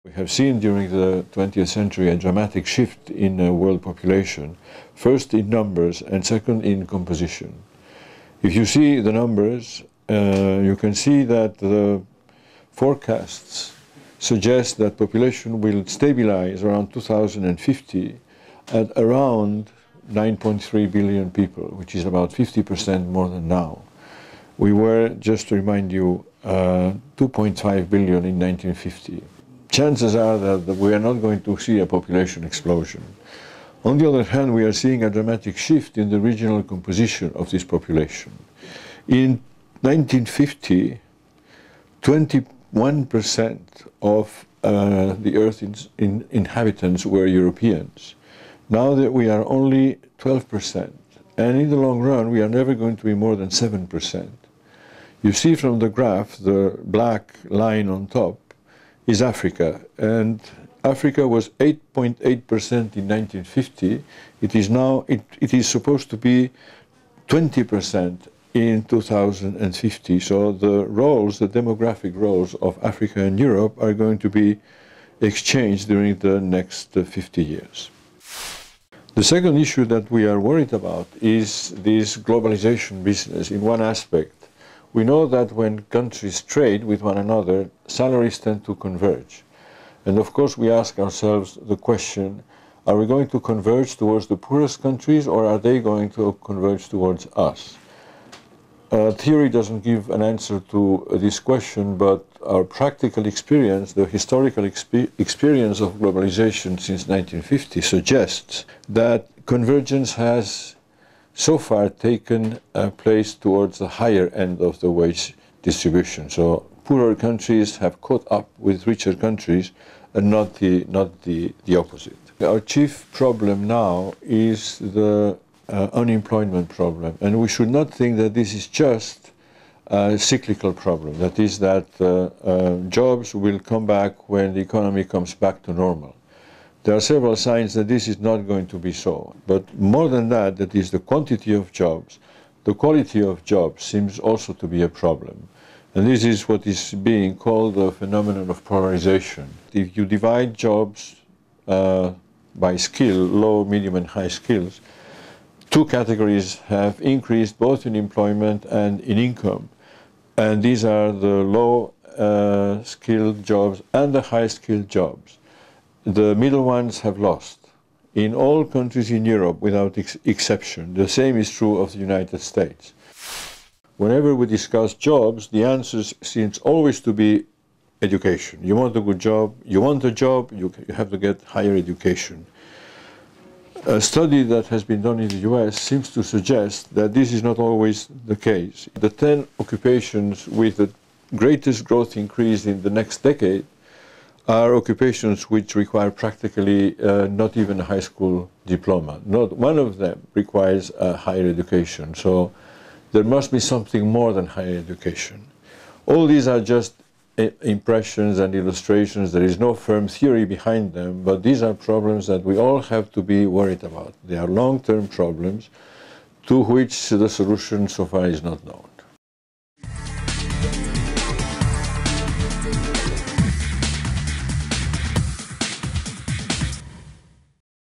We have seen during the 20th century a dramatic shift in world population, first in numbers and second in composition. If you see the numbers, you can see that the forecasts suggest that population will stabilize around 2050 at around 9.3 billion people, which is about 50% more than now. We were, just to remind you, 2.5 billion in 1950. Chances are that we are not going to see a population explosion. On the other hand, we are seeing a dramatic shift in the regional composition of this population. In 1950, 21% of the Earth's inhabitants were Europeans. Now that we are only 12%, and in the long run, we are never going to be more than 7%. You see from the graph, the black line on top is Africa, and Africa was 8.8% in 1950. It is now, it is supposed to be 20% in 2050. So the roles, the demographic roles of Africa and Europe are going to be exchanged during the next 50 years. The second issue that we are worried about is this globalization business. In one aspect, we know that when countries trade with one another, salaries tend to converge. And of course, we ask ourselves the question, are we going to converge towards the poorest countries, or are they going to converge towards us? Theory doesn't give an answer to this question, but our practical experience, the historical experience of globalization since 1950 suggests that convergence has so far taken a place towards the higher end of the wage distribution. So poorer countries have caught up with richer countries and not the opposite. Our chief problem now is the unemployment problem, and we should not think that this is just a cyclical problem. That is that jobs will come back when the economy comes back to normal. There are several signs that this is not going to be so. But more than that, that is the quantity of jobs, the quality of jobs seems also to be a problem. And this is what is being called the phenomenon of polarization. If you divide jobs by skill, low, medium, and high skills, two categories have increased both in employment and in income. And these are the low skilled jobs and the high skilled jobs. The middle ones have lost. In all countries in Europe, without exception. The same is true of the United States. Whenever we discuss jobs, the answer seems always to be education. You want a good job, you want a job, you have to get higher education. A study that has been done in the US seems to suggest that this is not always the case. The 10 occupations with the greatest growth increase in the next decade are occupations which require practically not even a high school diploma. Not one of them requires a higher education. So there must be something more than higher education. All these are just impressions and illustrations. There is no firm theory behind them, but these are problems that we all have to be worried about. They are long-term problems to which the solution so far is not known.